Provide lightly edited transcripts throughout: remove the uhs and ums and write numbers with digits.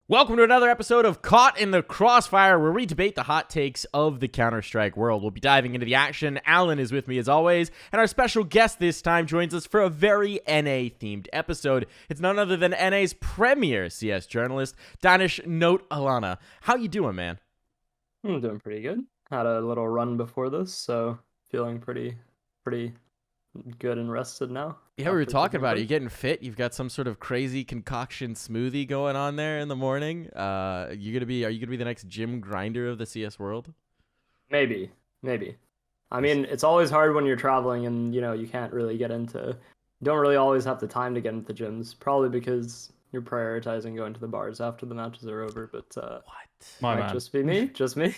Welcome to another episode of Caught in the Crossfire, where we debate the hot takes of the Counter-Strike world. We'll be diving into the action. Alan is with me as always, and our special guest this time joins us for a very NA-themed episode. It's none other than NA's premier CS journalist, Danish Nohte Alana. How you doing, man? I'm doing pretty good. Had a little run before this, so feeling pretty good and rested now. Yeah, we were talking about it. You're getting fit. You've got some sort of crazy concoction smoothie going on there in the morning. Are you gonna be the next gym grinder of the CS world? Maybe. I mean, it's always hard when you're traveling and you can't really don't really always have the time to get into the gyms. Probably because you're prioritizing going to the bars after the matches are over. But What? might just be me. Just me.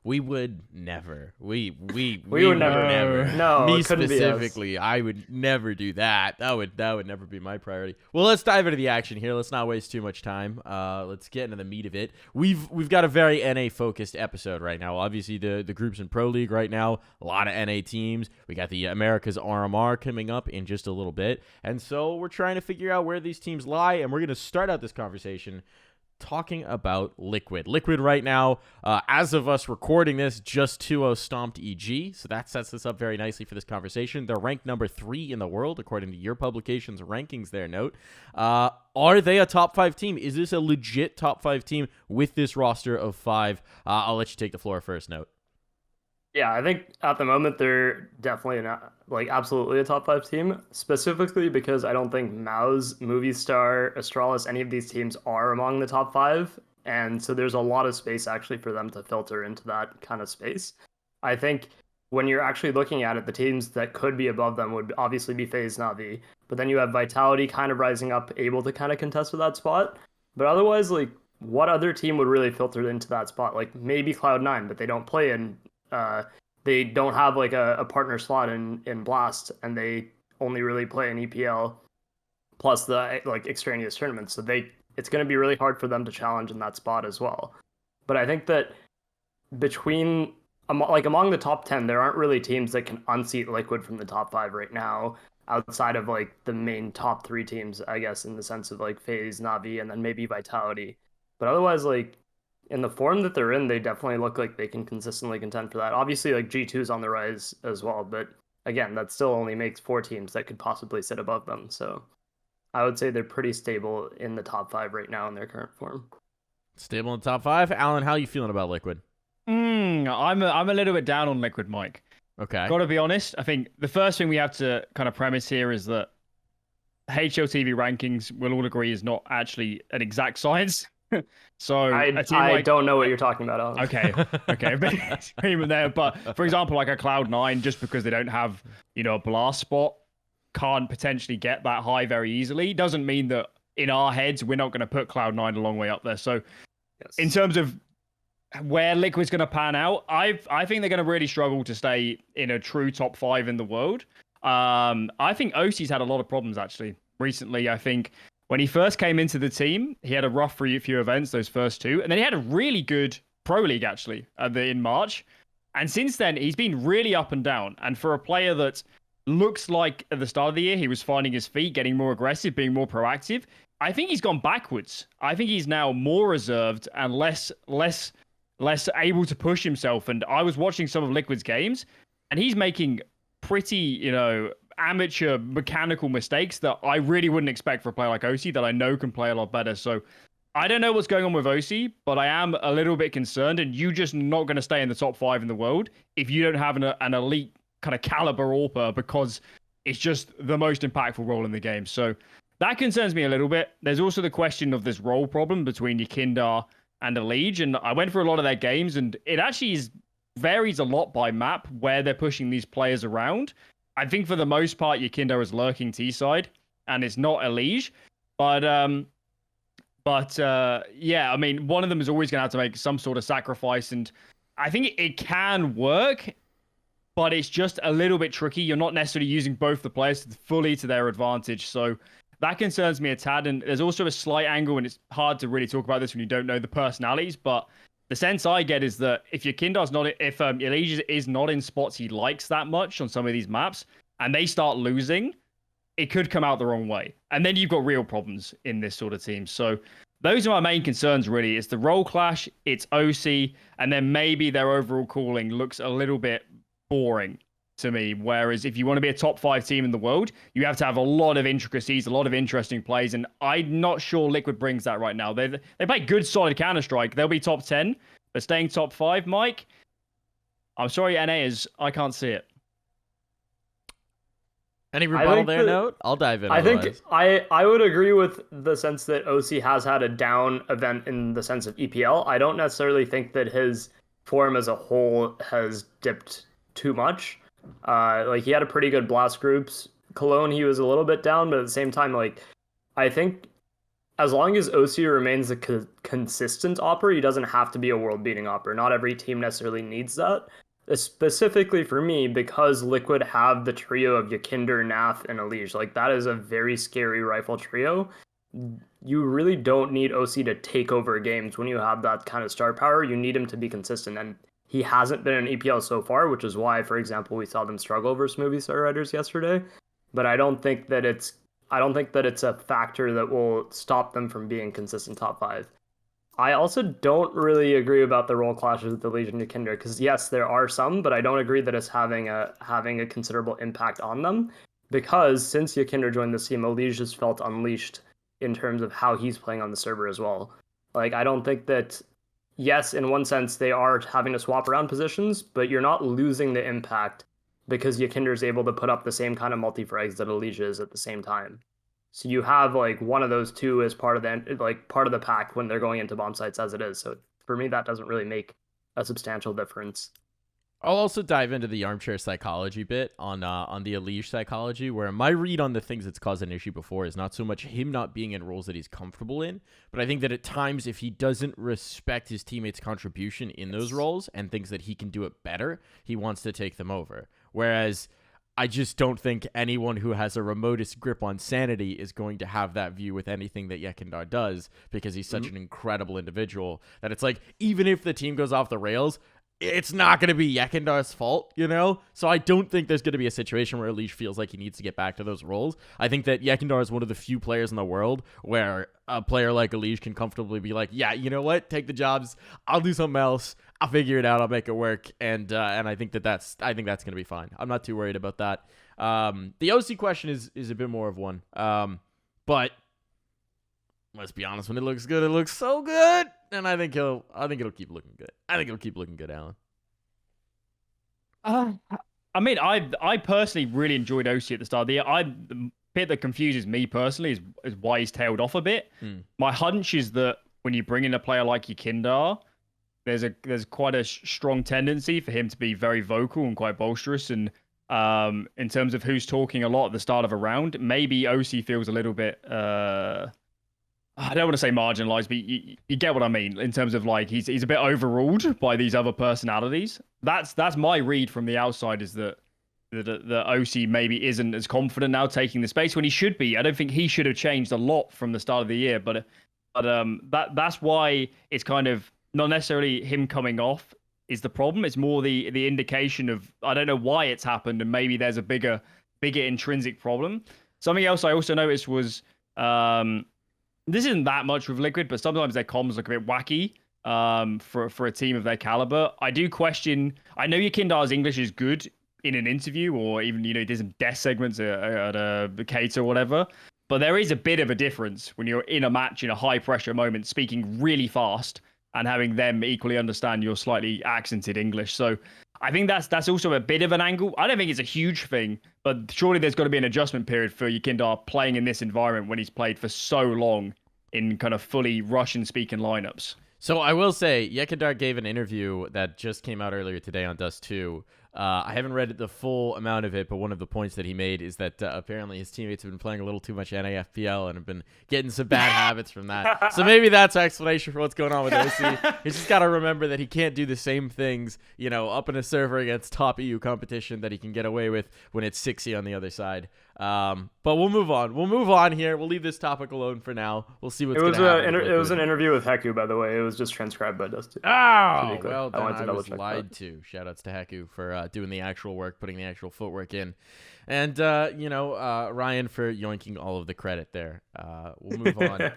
We would never. We would never. No, me it couldn't specifically, be us. I would never do that. That would never be my priority. Well, let's dive into the action here. Let's not waste too much time. Let's get into the meat of it. We've got a very NA focused episode right now. Obviously, the group's in Pro League right now. A lot of NA teams. We got the America's RMR coming up in just a little bit, and so we're trying to figure out where these teams lie. And we're gonna start out this conversation talking about Liquid. Liquid right now, as of us recording this, just 2-0 stomped EG, so that sets this up very nicely for this conversation. They're ranked number 3 in the world, according to your publication's rankings there, Note. Are they a top 5 team? Is this a legit top 5 team with this roster of 5? I'll let you take the floor first, Note. Yeah, I think at the moment they're definitely absolutely a top 5 team, specifically because I don't think Mouse, Movistar, Astralis, any of these teams are among the top 5. And so there's a lot of space actually for them to filter into that kind of space. I think when you're actually looking at it, the teams that could be above them would obviously be FaZe, Na'Vi. But then you have Vitality kind of rising up, able to kind of contest with that spot. But otherwise, what other team would really filter into that spot? Maybe Cloud9, but they don't play in they don't have a partner slot in Blast, and they only really play in EPL plus the extraneous tournaments. So it's going to be really hard for them to challenge in that spot as well. But I think that among the top 10, there aren't really teams that can unseat Liquid from the top 5 right now, outside of the main top 3 teams, I guess, in the sense of FaZe, Na'Vi, and then maybe Vitality. But otherwise, in the form that they're in, they definitely look like they can consistently contend for that. Obviously, G2 is on the rise as well, but again, that still only makes 4 teams that could possibly sit above them. So I would say they're pretty stable in the top 5 right now in their current form. Stable in the top 5. Alan, how are you feeling about Liquid? I'm a little bit down on Liquid, Mike. Okay. Got to be honest. I think the first thing we have to kind of premise here is that HLTV rankings, we'll all agree, is not actually an exact science. So I don't know what you're talking about, Alan. Okay, agreement there. But for example, a Cloud9, just because they don't have a blast spot, can't potentially get that high very easily. Doesn't mean that in our heads we're not going to put Cloud9 a long way up there. So yes. In terms of where Liquid's going to pan out, I think they're going to really struggle to stay in a true top 5 in the world. I think OC's had a lot of problems actually recently. I think when he first came into the team, he had a rough few events, those first 2. And then he had a really good Pro League, actually, in March. And since then, he's been really up and down. And for a player that looks like at the start of the year, he was finding his feet, getting more aggressive, being more proactive, I think he's gone backwards. I think he's now more reserved and less able to push himself. And I was watching some of Liquid's games, and he's making pretty, amateur mechanical mistakes that I really wouldn't expect for a player like OC that I know can play a lot better. So I don't know what's going on with OC, but I am a little bit concerned, and you just not going to stay in the top 5 in the world if you don't have an elite kind of caliber AWPer, because it's just the most impactful role in the game. So that concerns me a little bit. There's also the question of this role problem between Yakindar and Elige, and I went through a lot of their games, and it actually varies a lot by map where they're pushing these players around. I think for the most part, Yakindar is lurking T-side, and it's not Elige. But yeah, I mean, one of them is always going to have to make some sort of sacrifice, and I think it can work, but it's just a little bit tricky. You're not necessarily using both the players fully to their advantage, so that concerns me a tad. And there's also a slight angle, and it's hard to really talk about this when you don't know the personalities, but the sense I get is that if Elige is not in spots he likes that much on some of these maps, and they start losing, it could come out the wrong way. And then you've got real problems in this sort of team. So those are my main concerns, really. It's the role clash, it's OC, and then maybe their overall calling looks a little bit boring to me. Whereas if you want to be a top 5 team in the world, you have to have a lot of intricacies, a lot of interesting plays, and I'm not sure Liquid brings that right now. They play good, solid Counter-Strike. They'll be top 10, but staying top 5, Mike, I'm sorry, I can't see it. Any rebuttal there, Note? I'll dive in. I otherwise. think I would agree with the sense that OC has had a down event in the sense of EPL. I don't necessarily think that his form as a whole has dipped too much. Like he had a pretty good blast groups. Cologne, he was a little bit down, but at the same time, like I think as long as OC remains a consistent opera, he doesn't have to be a world-beating opera. Not every team necessarily needs that. Specifically for me, because Liquid have the trio of Yakinder, Nath, and Elige. Like, that is a very scary rifle trio. You really don't need OC to take over games when you have that kind of star power. You need him to be consistent, and he hasn't been in EPL so far, which is why, for example, we saw them struggle versus Movie Star Riders yesterday. But I don't think that it's a factor that will stop them from being consistent top 5. I also don't really agree about the role clashes with the Legion of Kinder, because yes, there are some, but I don't agree that it's having a considerable impact on them, because since Yakinder joined the team, Elige has felt unleashed in terms of how he's playing on the server as well. Like, I don't think that, yes, in one sense, they are having to swap around positions, but you're not losing the impact because Yakinder is able to put up the same kind of multi-frags that Elige is at the same time. So you have like one of those two as part of the pack when they're going into bomb sites as it is. So for me, that doesn't really make a substantial difference. I'll also dive into the armchair psychology bit on the Elige psychology, where my read on the things that's caused an issue before is not so much him not being in roles that he's comfortable in, but I think that at times if he doesn't respect his teammates' contribution in those roles and thinks that he can do it better, he wants to take them over. Whereas I just don't think anyone who has a remotest grip on sanity is going to have that view with anything that Yekindar does, because he's such an incredible individual that it's like, even if the team goes off the rails, it's not going to be Yekindar's fault, you know? So I don't think there's going to be a situation where Elige feels like he needs to get back to those roles. I think that Yekindar is one of the few players in the world where a player like Elige can comfortably be like, yeah, you know what? Take the jobs. I'll do something else. I'll figure it out. I'll make it work. And I think that's going to be fine. I'm not too worried about that. The OC question is a bit more of one. But let's be honest, when it looks good, it looks so good. And I think it'll keep looking good. I think it'll keep looking good, Alan. I mean, I personally really enjoyed OC at the start of the year. The bit that confuses me personally is why he's tailed off a bit. My hunch is that when you bring in a player like Yakindar, there's quite a strong tendency for him to be very vocal and quite boisterous. And in terms of who's talking a lot at the start of a round, maybe OC feels a little bit I don't want to say marginalized, but you get what I mean in terms of like he's a bit overruled by these other personalities. That's my read from the outside, is that the OC maybe isn't as confident now taking the space when he should be. I don't think he should have changed a lot from the start of the year, but that's why it's kind of not necessarily him coming off is the problem. It's more the indication of, I don't know why it's happened, and maybe there's a bigger intrinsic problem. Something else I also noticed was this isn't that much with Liquid, but sometimes their comms look a bit wacky for a team of their caliber. I do question. I know Yakindar's English is good in an interview, or even he does some desk segments at a Cater or whatever. But there is a bit of a difference when you're in a match in a high pressure moment, speaking really fast and having them equally understand your slightly accented English. So I think that's also a bit of an angle. I don't think it's a huge thing, but surely there's got to be an adjustment period for Yakindar playing in this environment when he's played for so long in kind of fully Russian-speaking lineups. So I will say, Yakindar gave an interview that just came out earlier today on Dust 2. I haven't read the full amount of it, but one of the points that he made is that apparently his teammates have been playing a little too much NAFPL and have been getting some bad habits from that. So maybe that's our explanation for what's going on with OC. He's just got to remember that he can't do the same things, up in a server against top EU competition that he can get away with when it's 6E on the other side. But we'll move on. We'll move on here. We'll leave this topic alone for now. We'll see what's going to happen. It was an interview with Heku, by the way. It was just transcribed by Dusty. Oh, well, then I was lied to. Shoutouts to Heku for doing the actual work, putting the actual footwork in. And Ryan for yoinking all of the credit there. We'll move on.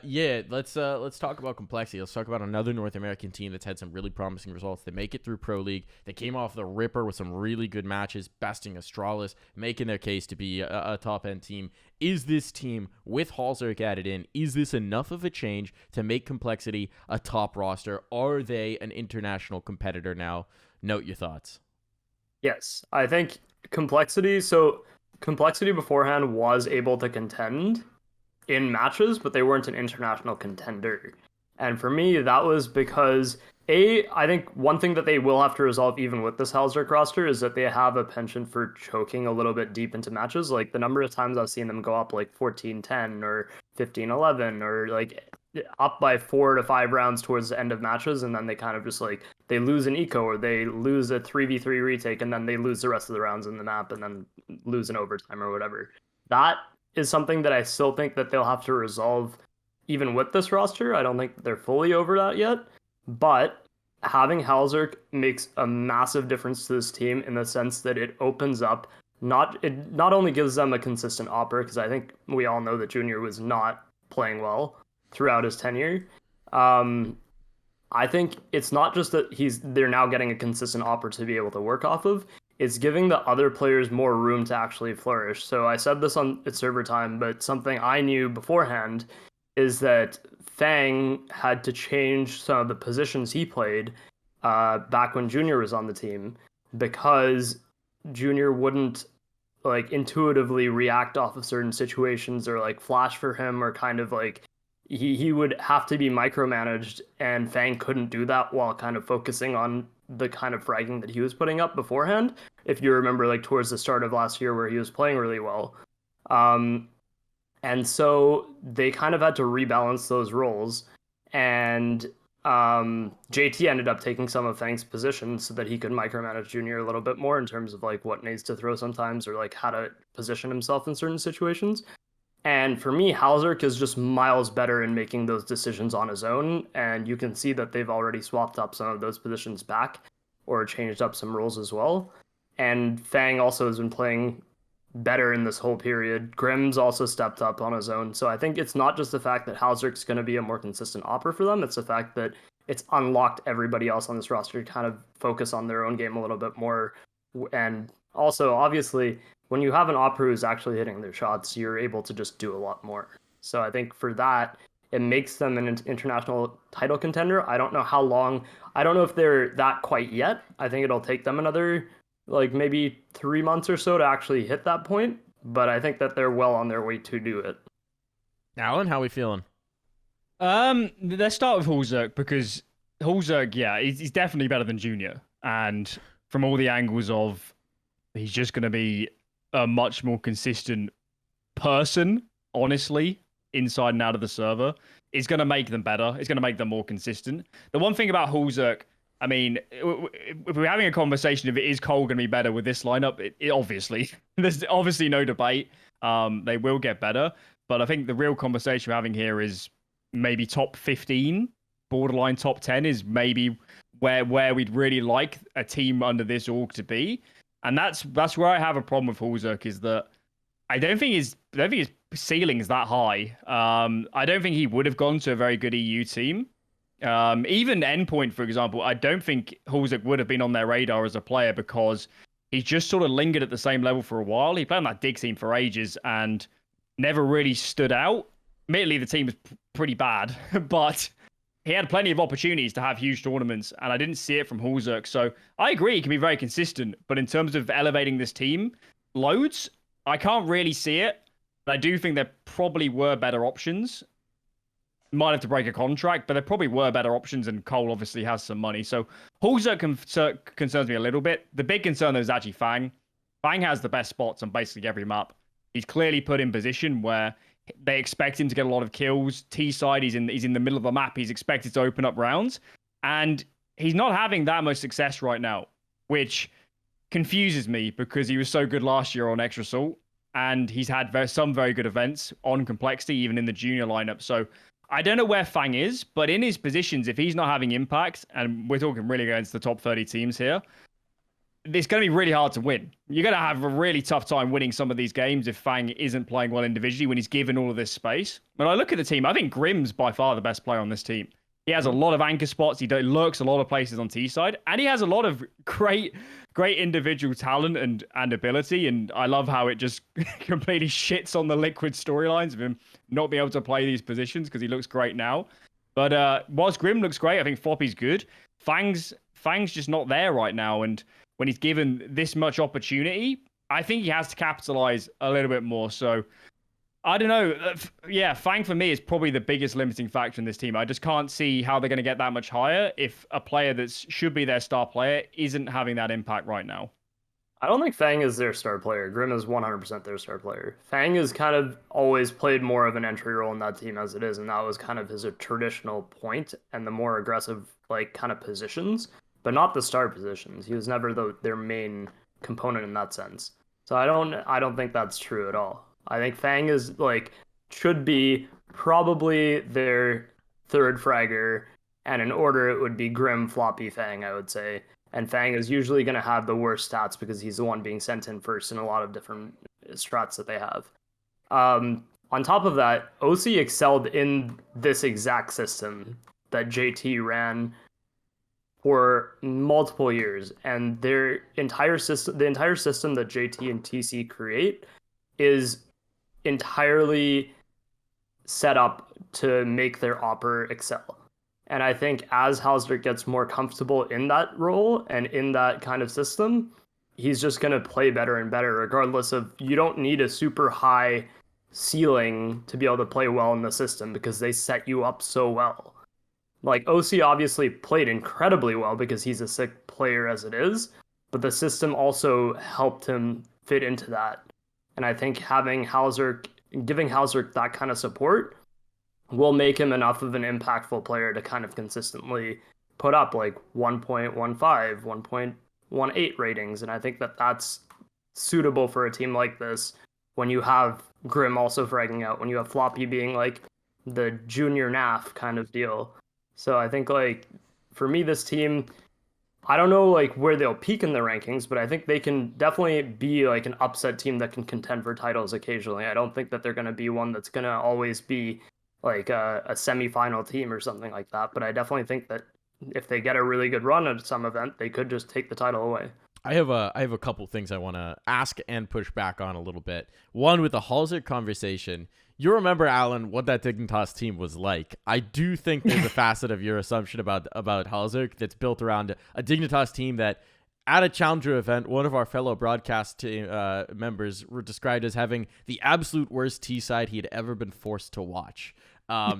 Yeah, let's talk about complexity. Let's talk about another North American team that's had some really promising results. They make it through Pro League. They came off the ripper with some really good matches, besting Astralis, making their case to be a top-end team. Is this team, with Halzerk added in, is this enough of a change to make complexity a top roster? Are they an international competitor now? Note your thoughts. Yes, I think complexity beforehand was able to contend in matches, but they weren't an international contender. And for me, that was because I think one thing that they will have to resolve even with this Halzerk roster is that they have a penchant for choking a little bit deep into matches. Like the number of times I've seen them go up like 14-10 or 15-11 or like up by 4 to 5 rounds towards the end of matches, and then they kind of just like they lose an eco or they lose a 3v3 retake and then they lose the rest of the rounds in the map and then lose an overtime or whatever. That is something that I still think that they'll have to resolve even with this roster. I don't think they're fully over that yet, but having Halzerk makes a massive difference to this team in the sense that it opens up it not only gives them a consistent opera, because I think we all know that Junior was not playing well throughout his tenure. I think it's not just that they're now getting a consistent opera to be able to work off of. It's giving the other players more room to actually flourish. So I said this at server time, but something I knew beforehand is that Fang had to change some of the positions he played back when Junior was on the team, because Junior wouldn't like intuitively react off of certain situations or like flash for him, or kind of like he would have to be micromanaged, and Fang couldn't do that while kind of focusing on the kind of fragging that he was putting up beforehand. If you remember, like towards the start of last year where he was playing really well. And so they kind of had to rebalance those roles, and JT ended up taking some of Fang's positions so that he could micromanage Junior a little bit more in terms of like what needs to throw sometimes, or like how to position himself in certain situations. And for me, Halzerk is just miles better in making those decisions on his own. And you can see that they've already swapped up some of those positions back or changed up some roles as well. And Fang also has been playing better in this whole period. Grimm's also stepped up on his own. So I think it's not just the fact that Halzerk's going to be a more consistent opera for them. It's the fact that it's unlocked everybody else on this roster to kind of focus on their own game a little bit more. And also, obviously, when you have an opera who's actually hitting their shots, you're able to just do a lot more. So I think for that, it makes them an international title contender. I don't know how long. I don't know if they're that quite yet. I think it'll take them another like maybe 3 months or so to actually hit that point. But I think that they're well on their way to do it. Alan, how are we feeling? Let's start with Halzerk, because Halzerk, yeah, he's definitely better than Junior. And from all the angles of, he's just going to be a much more consistent person, honestly, inside and out of the server. It's going to make them better. It's going to make them more consistent. The one thing about Halzerk, I mean, if we're having a conversation if it is coL going to be better with this lineup, it obviously, there's obviously no debate. They will get better. But I think the real conversation we're having here is maybe top 15, borderline top 10 is maybe where we'd really like a team under this org to be. And that's where I have a problem with Halzerk, is that I don't think his ceiling is that high. I don't think he would have gone to a very good EU team. Even Endpoint, for example, I don't think Halzerk would have been on their radar as a player, because he's just sort of lingered at the same level for a while. He played on that Dig team for ages and never really stood out. Admittedly, the team was pretty bad, but he had plenty of opportunities to have huge tournaments, and I didn't see it from Halzerk. So I agree, he can be very consistent, but in terms of elevating this team loads, I can't really see it. But I do think there probably were better options. Might have to break a contract, but there probably were better options, and coL obviously has some money. So Halzerk concerns me a little bit. The big concern, though, is actually Fang. Fang has the best spots on basically every map. He's clearly put in position where they expect him to get a lot of kills. T side, he's in the middle of the map. He's expected to open up rounds, and he's not having that much success right now, which confuses me, because he was so good last year on Extra Salt, and he's had some very good events on Complexity, even in the junior lineup. So I don't know where Fang is, but in his positions, if he's not having impact, and we're talking really against the top 30 teams here, it's going to be really hard to win. You're going to have a really tough time winning some of these games if Fang isn't playing well individually when he's given all of this space. When I look at the team, I think Grim's by far the best player on this team. He has a lot of anchor spots. He lurks a lot of places on T side, and he has a lot of great individual talent and ability. And I love how it just completely shits on the Liquid storylines of him not being able to play these positions because he looks great now. But whilst Grim looks great, I think Floppy's good. Fang's just not there right now, and when he's given this much opportunity, I think he has to capitalize a little bit more. So I don't know. Yeah, Fang for me is probably the biggest limiting factor in this team. I just can't see how they're going to get that much higher if a player that should be their star player isn't having that impact right now. I don't think Fang is their star player. Grim is 100% their star player. Fang has kind of always played more of an entry role in that team as it is, and that was kind of his traditional point and the more aggressive like kind of positions, but not the star positions. He was never their main component in that sense. So I don't think that's true at all. I think Fang is like should be probably their third fragger, and in order it would be Grim, Floppy, Fang, I would say. And Fang is usually going to have the worst stats because he's the one being sent in first in a lot of different strats that they have. On top of that, OC excelled in this exact system that JT ran for multiple years, and the entire system that JT and TC create is entirely set up to make their Opper excel. And I think as Halsdorf gets more comfortable in that role and in that kind of system, he's just going to play better and better, regardless of, you don't need a super high ceiling to be able to play well in the system because they set you up so well. Like, OC obviously played incredibly well because he's a sick player as it is, but the system also helped him fit into that. And I think giving Halsdorf that kind of support will make him enough of an impactful player to kind of consistently put up like 1.15, 1.18 ratings. And I think that's suitable for a team like this when you have Grim also fragging out, when you have Floppy being like the junior NAF kind of deal. So I think like for me, this team, I don't know like where they'll peak in the rankings, but I think they can definitely be like an upset team that can contend for titles occasionally. I don't think that they're going to be one that's going to always be like a semi-final team or something like that. But I definitely think that if they get a really good run at some event, they could just take the title away. I have a couple things I want to ask and push back on a little bit. One, with the Halsdorf conversation, you remember, Alan, what that Dignitas team was like. I do think there's a facet of your assumption about Halsdorf that's built around a Dignitas team that, at a Challenger event, one of our fellow broadcast members were described as having the absolute worst T-side he had ever been forced to watch.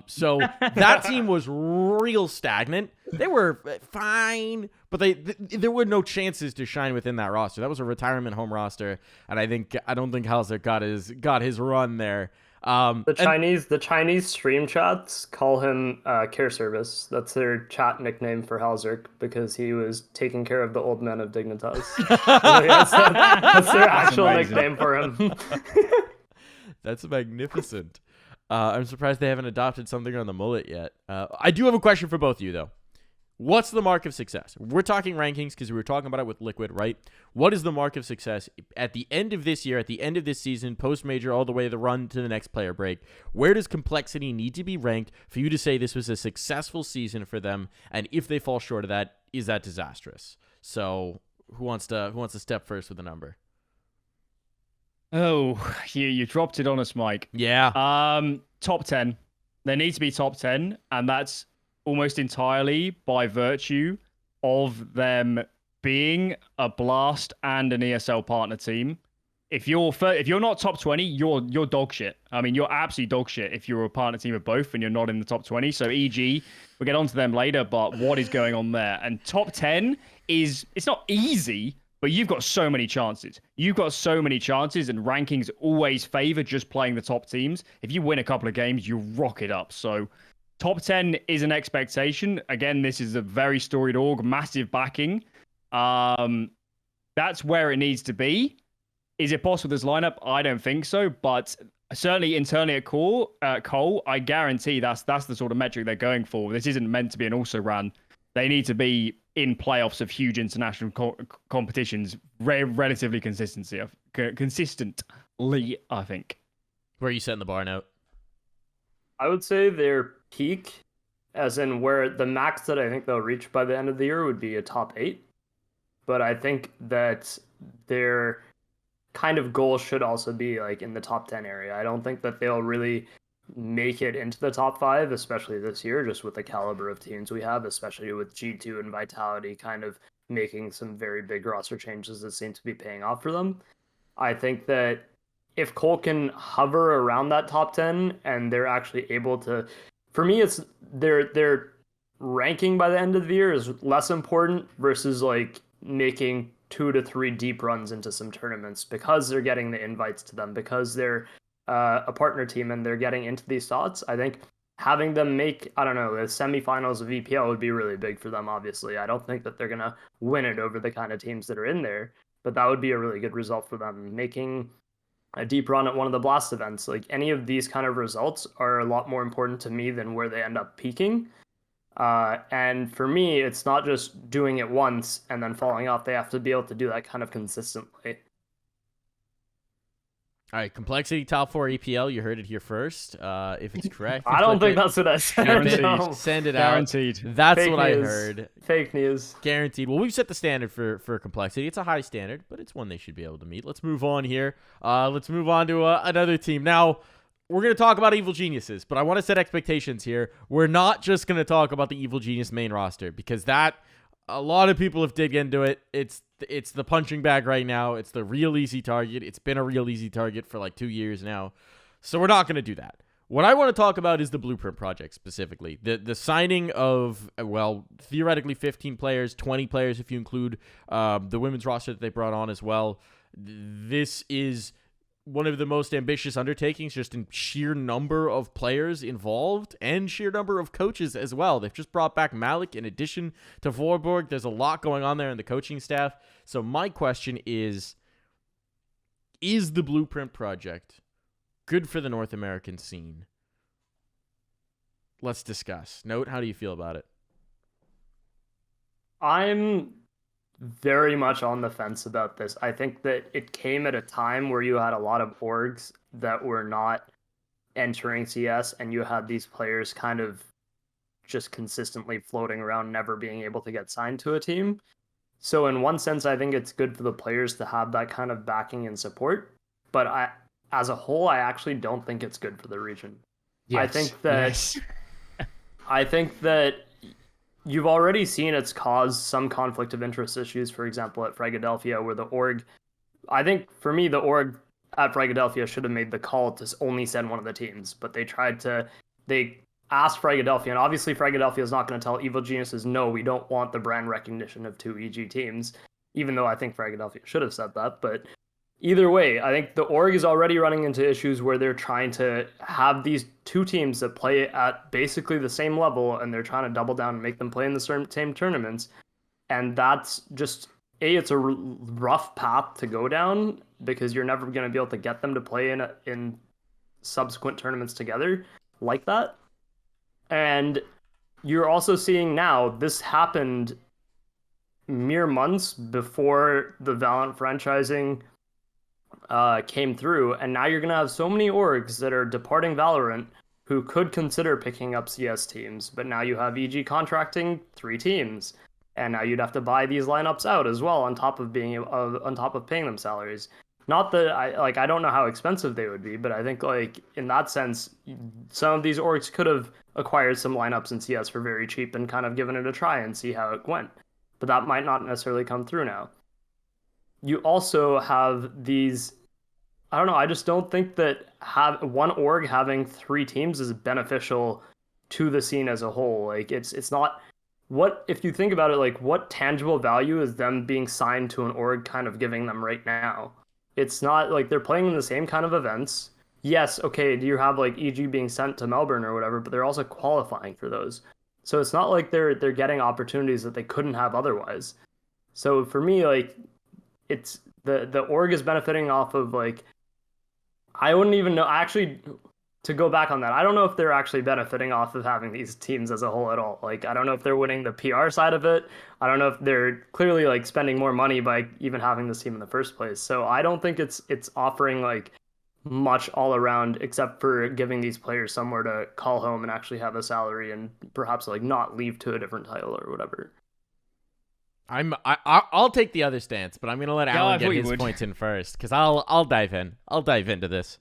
So that team was real stagnant. They were fine, but there were no chances to shine within that roster. That was a retirement home roster, and I don't think Halsdorf got his run there. The Chinese stream chats call him Care Service. That's their chat nickname for Halsdorf because he was taking care of the old men of Dignitas. That's their actual nickname for him. That's magnificent. I'm surprised they haven't adopted something on the mullet yet. I do have a question for both of you, though. What's the mark of success? We're talking rankings because we were talking about it with Liquid, right? What is the mark of success at the end of this year, at the end of this season, post-major, all the way the run to the next player break? Where does Complexity need to be ranked for you to say this was a successful season for them? And if they fall short of that, is that disastrous? So who wants to step first with a number? Oh, you dropped it on us, Mike. Yeah. Top 10. They need to be top 10, and that's almost entirely by virtue of them being a Blast and an ESL partner team. If you're not top 20, you're dog shit. I mean, you're absolutely dog shit if you're a partner team of both and you're not in the top 20. So EG, we'll get onto them later, but what is going on there? And top 10 it's not easy, but you've got so many chances. You've got so many chances, and rankings always favor just playing the top teams. If you win a couple of games, you rock it up. So top 10 is an expectation. Again, this is a very storied org, massive backing. That's where it needs to be. Is it possible this lineup? I don't think so, but certainly internally at coL, I guarantee that's the sort of metric they're going for. This isn't meant to be an also ran. They need to be in playoffs of huge international competitions relatively consistently, I think. Where are you setting the bar now? I would say their peak, as in where the max that I think they'll reach by the end of the year would be a top 8. But I think that their kind of goal should also be like in the top 10 area. I don't think that they'll really make it into the top 5, especially this year, just with the caliber of teams we have, especially with G2 and Vitality kind of making some very big roster changes that seem to be paying off for them. I think that if coL can hover around that top 10 and they're actually able to, for me, it's their ranking by the end of the year is less important versus like making 2 to 3 deep runs into some tournaments because they're getting the invites to them, because they're a partner team and they're getting into these slots. I think having them make, I don't know, the semifinals of EPL would be really big for them, obviously. I don't think that they're going to win it over the kind of teams that are in there, but that would be a really good result for them. Making a deep run at one of the Blast events, like any of these kind of results are a lot more important to me than where they end up peaking. And for me, it's not just doing it once and then falling off. They have to be able to do that kind of consistently. All right, Complexity top 4 EPL. You heard it here first. If it's correct, I don't think that's what I said. Guaranteed. Send it Guaranteed. out. That's Fake what news. I heard. Fake news. Guaranteed. Well, we've set the standard for Complexity. It's a high standard, but it's one they should be able to meet. Let's move on here. Let's move on to another team. Now, we're going to talk about Evil Geniuses, but I want to set expectations here. We're not just going to talk about the Evil Genius main roster, because that, a lot of people have dig into it. It's the punching bag right now. It's the real easy target. It's been a real easy target for like 2 years now. So we're not going to do that. What I want to talk about is the Blueprint project specifically. The signing of, well, theoretically 15 players, 20 players if you include the women's roster that they brought on as well. This is one of the most ambitious undertakings just in sheer number of players involved and sheer number of coaches as well. They've just brought back Malik in addition to Vorborg. There's a lot going on there in the coaching staff. So my question is the Blueprint project good for the North American scene? Let's discuss. Note, how do you feel about it? I'm very much on the fence about this. I think that it came at a time where you had a lot of orgs that were not entering CS, and you had these players kind of just consistently floating around, never being able to get signed to a team. So in one sense, I think it's good for the players to have that kind of backing and support. But as a whole, I actually don't think it's good for the region. Yes. I think that you've already seen it's caused some conflict of interest issues, for example, at Philadelphia, where the org, I think for me, the org at Philadelphia should have made the call to only send one of the teams, but they asked Philadelphia, and obviously Philadelphia is not going to tell Evil Geniuses, no, we don't want the brand recognition of 2 EG teams, even though I think Philadelphia should have said that. But either way, I think the org is already running into issues where they're trying to have these 2 teams that play at basically the same level, and they're trying to double down and make them play in the same tournaments. And that's just, it's a rough path to go down, because you're never going to be able to get them to play in subsequent tournaments together like that. And you're also seeing now, this happened mere months before the Valorant franchising came through, and now you're going to have so many orgs that are departing Valorant who could consider picking up CS teams, but now you have EG contracting 3 teams, and now you'd have to buy these lineups out as well on top of paying them salaries. Not that I don't know how expensive they would be, but I think like in that sense, some of these orgs could have acquired some lineups in CS for very cheap and kind of given it a try and see how it went. But that might not necessarily come through now. You also have these, I don't know, I just don't think that one org having 3 teams is beneficial to the scene as a whole. Like it's not, what, if you think about it, like what tangible value is them being signed to an org kind of giving them right now? It's not like they're playing in the same kind of events. Yes, okay, do you have like EG being sent to Melbourne or whatever, but they're also qualifying for those. So it's not like they're getting opportunities that they couldn't have otherwise. So for me, like, it's the org is benefiting off of, like, I wouldn't even know, actually, to go back on that, I don't know if they're actually benefiting off of having these teams as a whole at all. Like, I don't know if they're winning the PR side of it. I don't know if they're clearly like spending more money by even having this team in the first place. So I don't think it's offering like much all around, except for giving these players somewhere to call home and actually have a salary and perhaps like not leave to a different title or whatever. I'll take the other stance, but I'm gonna let Alan get his points in first because I'll dive in. I'll dive into this.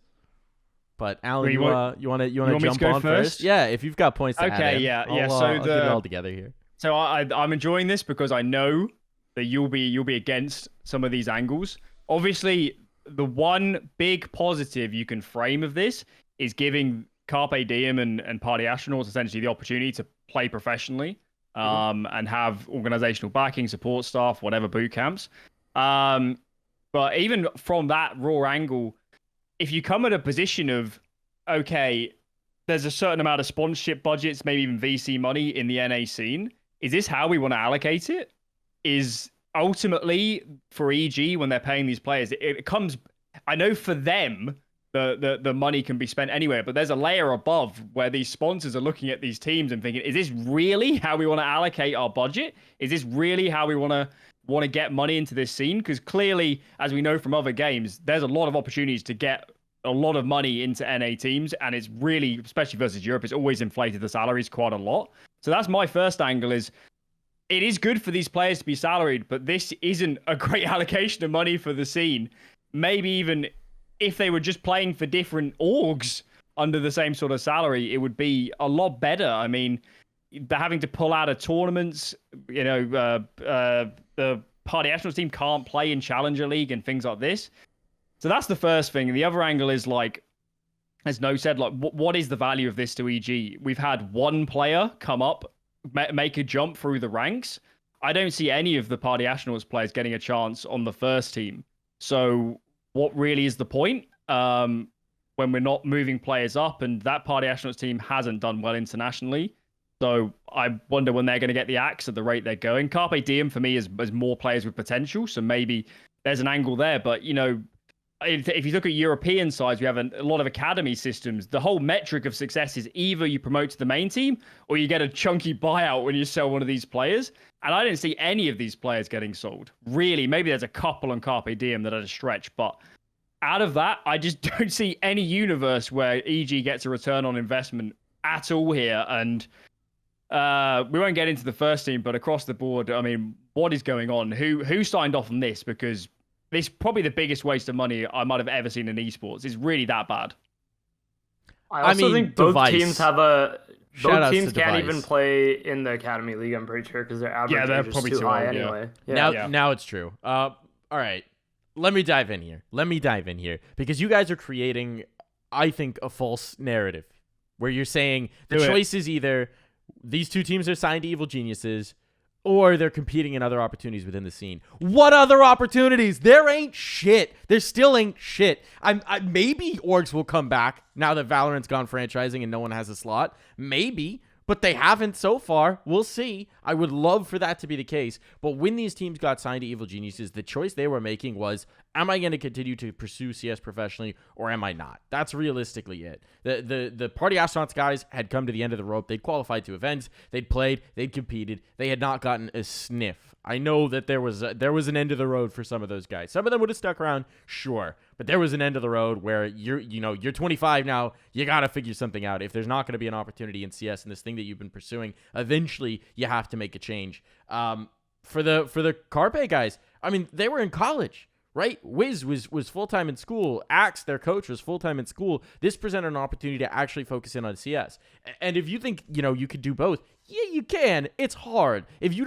But Alan, you want to jump on first? Yeah, if you've got points to add in, yeah. I'll get it all together here. So I'm enjoying this because I know that you'll be against some of these angles. Obviously, the one big positive you can frame of this is giving Carpe Diem and Party Astronauts essentially the opportunity to play professionally, and have organizational backing, support staff, whatever boot camps. But even from that raw angle, if you come at a position of, okay, there's a certain amount of sponsorship budgets, maybe even VC money in the NA scene, is this how we want to allocate it? Is ultimately for EG when they're paying these players, it comes, I know for them, the money can be spent anywhere, but there's a layer above where these sponsors are looking at these teams and thinking, is this really how we want to allocate our budget? Is this really how we want to get money into this scene? Because clearly, as we know from other games, there's a lot of opportunities to get a lot of money into NA teams, and it's really, especially versus Europe, it's always inflated the salaries quite a lot. So that's my first angle is, it is good for these players to be salaried, but this isn't a great allocation of money for the scene. Maybe even if they were just playing for different orgs under the same sort of salary, it would be a lot better. I mean, they're having to pull out of tournaments, the Party Astronauts team can't play in Challenger League and things like this. So that's the first thing. The other angle is, like, as Nohte said, like, what is the value of this to EG? We've had one player come up, make a jump through the ranks. I don't see any of the Party Astronauts players getting a chance on the first team. So what really is the point when we're not moving players up? And that Party Astronauts team hasn't done well internationally. So I wonder when they're going to get the axe at the rate they're going. Carpe Diem for me is more players with potential. So maybe there's an angle there. But, you know, if you look at European sides, we have a lot of academy systems. The whole metric of success is either you promote to the main team or you get a chunky buyout when you sell one of these players. And I didn't see any of these players getting sold. Really, maybe there's a couple on Carpe Diem that are a stretch. But out of that, I just don't see any universe where EG gets a return on investment at all here. And we won't get into the first team, but across the board, I mean, what is going on? Who signed off on this? Because this is probably the biggest waste of money I might have ever seen in esports. It's really that bad. I also think both Device. Teams have a... Both teams can't Device. even play in the Academy League, I'm pretty sure, because their average they're age is probably too too high old, yeah. anyway. Yeah. Now it's true. All right. Let me dive in here because you guys are creating, I think, a false narrative where you're saying the choice is either these two teams are signed to Evil Geniuses or they're competing in other opportunities within the scene. What other opportunities? There ain't shit. There still ain't shit. Maybe orgs will come back now that Valorant's gone franchising and no one has a slot. Maybe. But they haven't so far. We'll see. I would love for that to be the case. But when these teams got signed to Evil Geniuses, the choice they were making was, am I going to continue to pursue CS professionally or am I not? That's realistically it. The Party Astronauts guys had come to the end of the rope. They'd qualified to events. They'd played. They'd competed. They had not gotten a sniff. I know that there was an end of the road for some of those guys. Some of them would have stuck around, sure. But there was an end of the road where you're 25 now. You got to figure something out. If there's not going to be an opportunity in CS and this thing that you've been pursuing, eventually you have to make a change. For the Carpe guys, I mean, they were in college, right? Wiz was full-time in school. Axe, their coach, was full-time in school. This presented an opportunity to actually focus in on CS. And if you think, you could do both, yeah, you can. It's hard. If you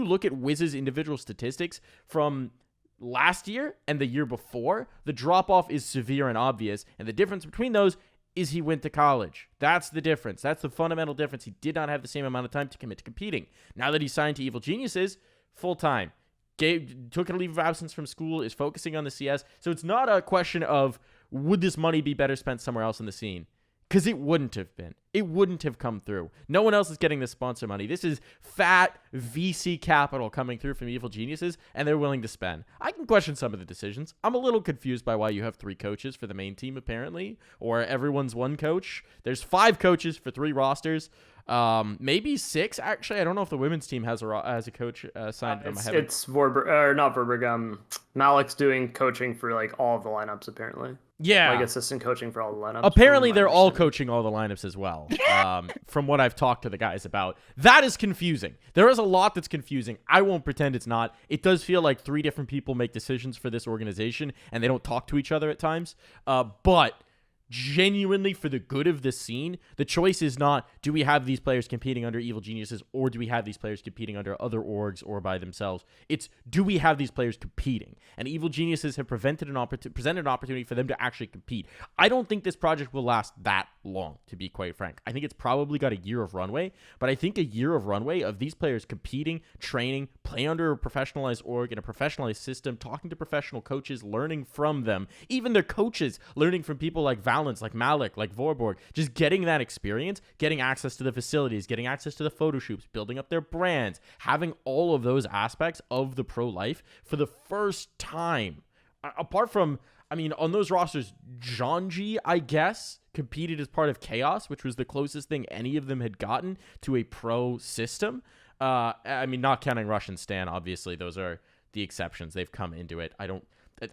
look at Wiz's individual statistics from last year and the year before, the drop-off is severe and obvious. And the difference between those is he went to college. That's the difference. That's the fundamental difference. He did not have the same amount of time to commit to competing. Now that he's signed to Evil Geniuses, full-time. Took a leave of absence from school, is focusing on the CS. So it's not a question of would this money be better spent somewhere else in the scene. Because it wouldn't have been. It wouldn't have come through. No one else is getting this sponsor money. This is fat VC capital coming through from Evil Geniuses, and they're willing to spend. I can question some of the decisions. I'm a little confused by why you have 3 coaches for the main team, apparently, or everyone's 1 coach. There's 5 coaches for 3 rosters. Maybe 6, actually. I don't know if the women's team has a coach signed to them. It's Vorberg, or not Vorberg. Malik's doing coaching for like all of the lineups, apparently. Yeah. Like assistant coaching for all the lineups. Apparently, they're all coaching all the lineups as well, from what I've talked to the guys about. That is confusing. There is a lot that's confusing. I won't pretend it's not. It does feel like 3 different people make decisions for this organization, and they don't talk to each other at times. But genuinely, for the good of the scene, the choice is not, do we have these players competing under Evil Geniuses, or do we have these players competing under other orgs or by themselves? It's, do we have these players competing? And Evil Geniuses have presented an opportunity for them to actually compete. I don't think this project will last that long, to be quite frank. I think it's probably got a year of runway, but I think a year of runway of these players competing, training, playing under a professionalized org in a professionalized system, talking to professional coaches, learning from them, even their coaches, learning from people like Valence, like Malik, like Vorborg, just getting that experience, getting access to the facilities, getting access to the photo shoots, building up their brands, having all of those aspects of the pro life for the first time. Apart from, I mean, on those rosters, Janji, I guess, competed as part of Chaos, which was the closest thing any of them had gotten to a pro system. I mean, not counting Russian Stan, obviously, those are the exceptions. They've come into it.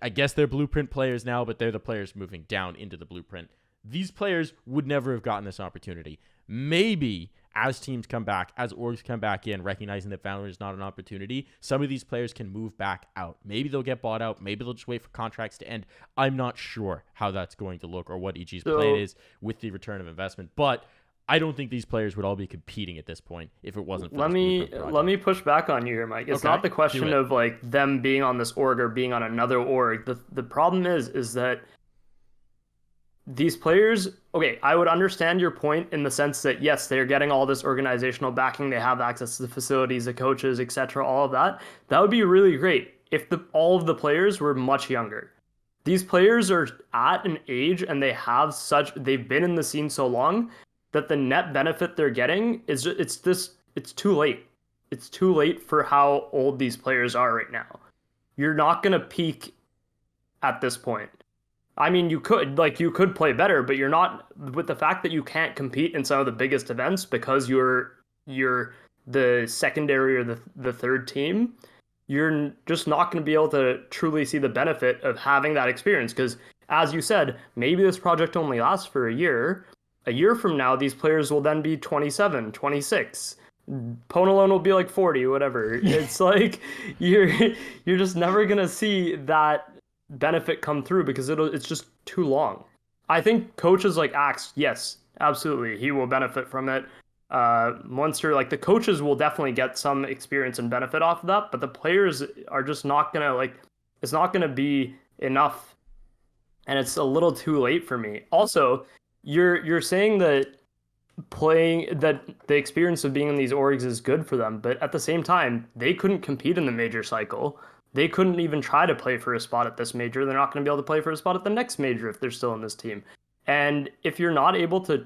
I guess they're Blueprint players now, but they're the players moving down into the Blueprint. These players would never have gotten this opportunity. Maybe as teams come back, as orgs come back in, recognizing that Valorant is not an opportunity, some of these players can move back out. Maybe they'll get bought out. Maybe they'll just wait for contracts to end. I'm not sure how that's going to look or what EG's plan is with the return of investment, but I don't think these players would all be competing at this point if it wasn't for let me push back on you here, Mike. It's not the question of like them being on this org or being on another org. The problem is that these players, okay, I would understand your point in the sense that yes, they're getting all this organizational backing, they have access to the facilities, the coaches, etc., all of that. That would be really great if all of the players were much younger. These players are at an age and they've been in the scene so long that the net benefit they're getting is it's too late. It's too late for how old these players are right now. You're not going to peak at this point. I mean, you could play better, but you're not, with the fact that you can't compete in some of the biggest events because you're the secondary or the third team, you're just not going to be able to truly see the benefit of having that experience. Because as you said, maybe this project only lasts for a year. A year from now, these players will then be 27, 26. Ponalone will be like 40, whatever. It's like you're just never going to see that benefit come through because it's just too long. I think coaches like Axe, yes, absolutely, he will benefit from it. Monster, like the coaches will definitely get some experience and benefit off of that, but the players are just not going to it's not going to be enough, and it's a little too late for me. Also, you're saying that the experience of being in these orgs is good for them, but at the same time, they couldn't compete in the major cycle. They couldn't even try to play for a spot at this major. They're not going to be able to play for a spot at the next major if they're still in this team. And if you're not able to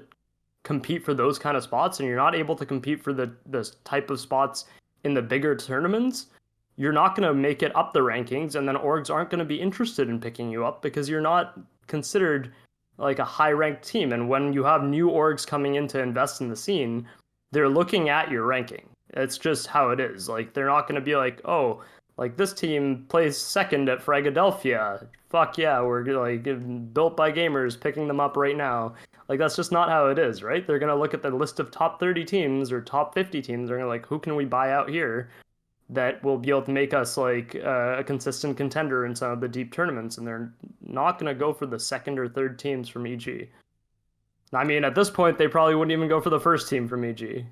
compete for those kind of spots, and you're not able to compete for the type of spots in the bigger tournaments, you're not going to make it up the rankings, and then orgs aren't going to be interested in picking you up because you're not considered like a high-ranked team. And when you have new orgs coming in to invest in the scene, they're looking at your ranking. It's just how it is. Like, they're not going to be like, oh, like this team plays second at Philadelphia. Fuck yeah, we're like built by gamers, picking them up right now. Like, that's just not how it is, right? They're going to look at the list of top 30 teams or top 50 teams. They're going to like, who can we buy out here that will be able to make us like a consistent contender in some of the deep tournaments? And they're not going to go for the second or third teams from EG. I mean, at this point, they probably wouldn't even go for the first team from EG.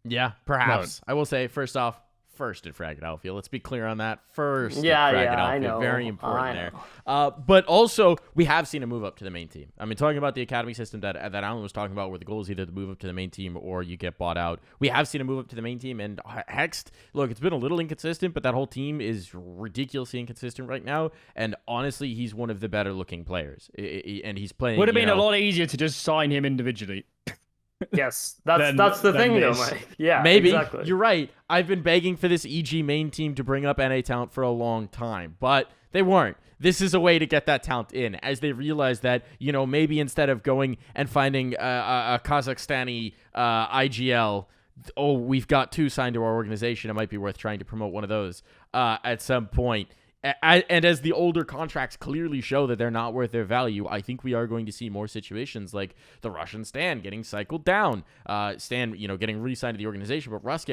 Yeah, perhaps. No. I will say, first off, first at Philadelphia. Let's be clear on that. First Yeah, at yeah, Philadelphia. I know. Very important I there. know. But also, we have seen a move up to the main team. I mean, talking about the academy system that Alan was talking about, where the goal is either to move up to the main team or you get bought out. We have seen a move up to the main team, and Hext, look, it's been a little inconsistent, but that whole team is ridiculously inconsistent right now. And honestly, he's one of the better looking players, and he's playing. Would have been a lot easier to just sign him individually. Yes, that's the thing, though, Mike. Yeah, maybe exactly. You're right. I've been begging for this EG main team to bring up NA talent for a long time, but they weren't. This is a way to get that talent in, as they realize that, you know, maybe instead of going and finding a Kazakhstani IGL, oh, we've got 2 signed to our organization, it might be worth trying to promote one of those at some point. And as the older contracts clearly show that they're not worth their value, I think we are going to see more situations like the Russian Stan getting cycled down, Stan, you know, getting re-signed to the organization, but Rush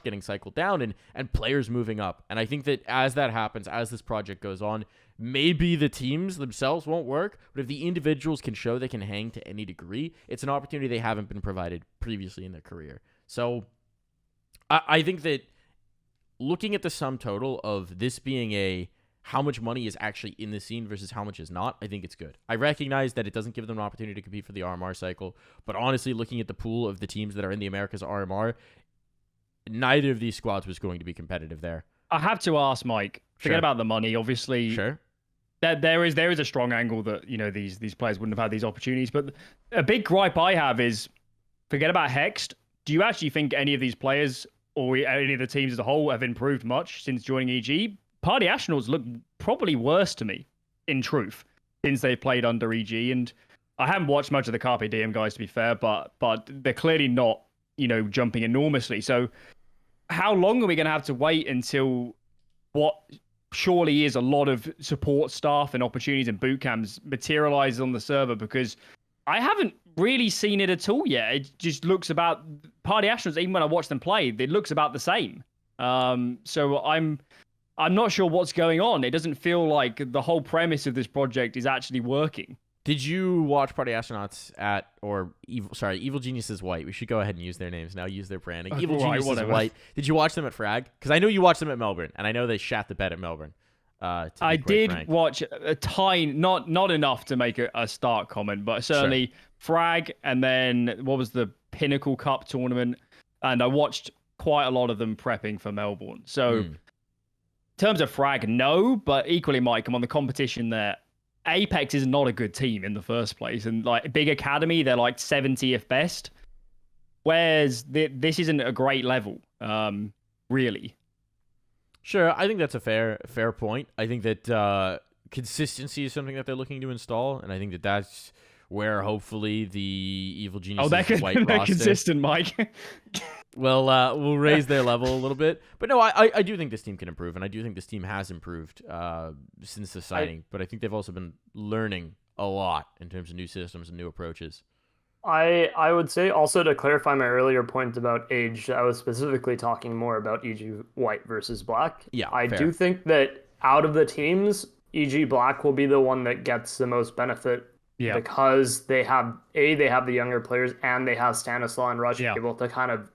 getting cycled down, and players moving up. And I think that as that happens, as this project goes on, maybe the teams themselves won't work, but if the individuals can show they can hang to any degree, it's an opportunity they haven't been provided previously in their career. So I think that looking at the sum total of this being how much money is actually in the scene versus how much is not, I think it's good. I recognize that it doesn't give them an opportunity to compete for the RMR cycle, but honestly, looking at the pool of the teams that are in the Americas RMR, neither of these squads was going to be competitive there. I have to ask, Mike, forget about the money, obviously. Sure. There is a strong angle that, you know, these players wouldn't have had these opportunities, but a big gripe I have is, forget about Hext. Do you actually think any of these players or any of the teams as a whole have improved much since joining EG? Party Astronauts look probably worse to me, in truth, since they played under EG. And I haven't watched much of the Carpe Diem guys, to be fair, but they're clearly not, you know, jumping enormously. So how long are we going to have to wait until what surely is a lot of support staff and opportunities and boot camps materializes on the server? Because I haven't really seen it at all yet. It just looks about Party Astronauts, even when I watch them play, it looks about the same. So I'm not sure what's going on. It doesn't feel like the whole premise of this project is actually working. Did you watch Party Astronauts Evil Geniuses White? We should go ahead and use their names now, use their branding. Evil Geniuses White. Did you watch them at Frag? Because I know you watched them at Melbourne, and I know they shat the bed at Melbourne. I did watch a tiny, not enough to make a start comment, but certainly Frag, and then what was the Pinnacle Cup tournament, and I watched quite a lot of them prepping for Melbourne. So in terms of Frag, no, but equally, Mike, I'm on the competition there. Apex is not a good team in the first place, and like Big Academy, they're like 70th best. Whereas this isn't a great level, really. Sure, I think that's a fair point. I think that consistency is something that they're looking to install, and I think that that's where hopefully the Evil Geniuses White roster... they're consistent, Mike. we'll raise their level a little bit. But no, I do think this team can improve, and I do think this team has improved since the signing. But I think they've also been learning a lot in terms of new systems and new approaches. I would say also, to clarify my earlier point about age, I was specifically talking more about EG White versus Black. Yeah, I fair. do think that out of the teams, EG Black will be the one that gets the most benefit. Yeah. Because they have the younger players, and they have Stanislaw and Rush able to kind of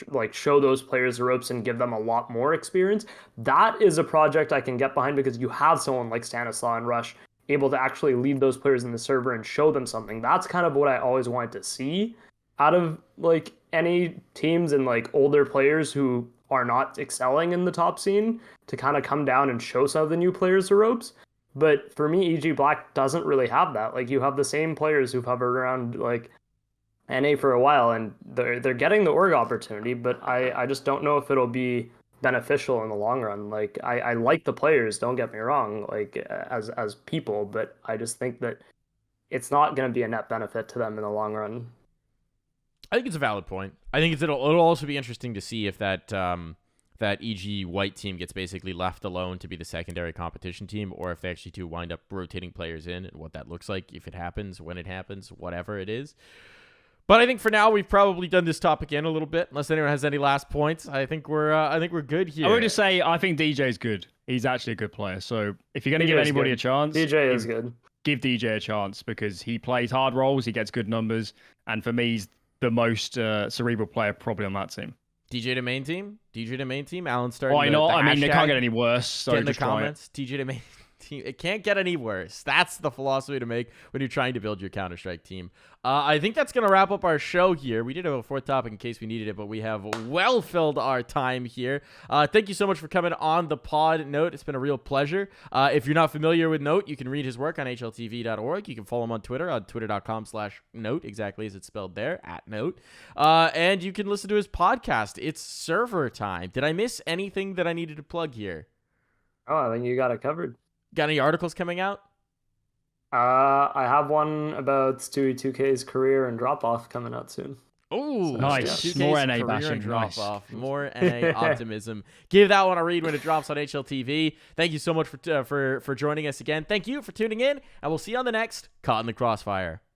like show those players the ropes and give them a lot more experience. That is a project I can get behind, because you have someone like Stanislaw and Rush able to actually lead those players in the server and show them something. That's kind of what I always wanted to see out of like any teams and like older players who are not excelling in the top scene, to kind of come down and show some of the new players the ropes. But for me, EG Black doesn't really have that. Like, you have the same players who've hovered around like NA for a while, and they're getting the org opportunity, but I just don't know if it'll be beneficial in the long run. Like, I like the players, don't get me wrong, like as people, but I just think that it's not going to be a net benefit to them in the long run. I think it's a valid point. I think it'll also be interesting to see if that EG White team gets basically left alone to be the secondary competition team, or if they actually do wind up rotating players in, and what that looks like, if it happens, when it happens, whatever it is. But I think for now we've probably done this topic in a little bit. Unless anyone has any last points, I think we're good here. I would just say I think DJ's good. He's actually a good player. So if you're going to give anybody a chance, DJ is good. Give DJ a chance, because he plays hard roles, he gets good numbers, and for me, he's the most cerebral player probably on that team. DJ to main team. DJ to main team. Alan starting. Why not? The I mean, they can't hashtag. get any worse. So Get in the just try it. comments. DJ to main team. It can't get any worse. That's the philosophy to make when you're trying to build your Counter-Strike team. I think that's going to wrap up our show here. We did have a fourth topic in case we needed it, but we have well filled our time here. Thank you so much for coming on the pod, Nohte. It's been a real pleasure. If you're not familiar with Nohte, you can read his work on HLTV.org. You can follow him on Twitter on twitter.com/Nohte, exactly as it's spelled there, @Nohte. And you can listen to his podcast. It's Server Time. Did I miss anything that I needed to plug here? Oh, I think you got it covered. Got any articles coming out? I have one about Stewie 2K's career and drop off coming out soon. Oh, Nice. 2K's More NA career bashing. and drop Nice. off. More NA optimism. Give that one a read when it drops on HLTV. Thank you so much for joining us again. Thank you for tuning in, and we'll see you on the next Caught in the Crossfire.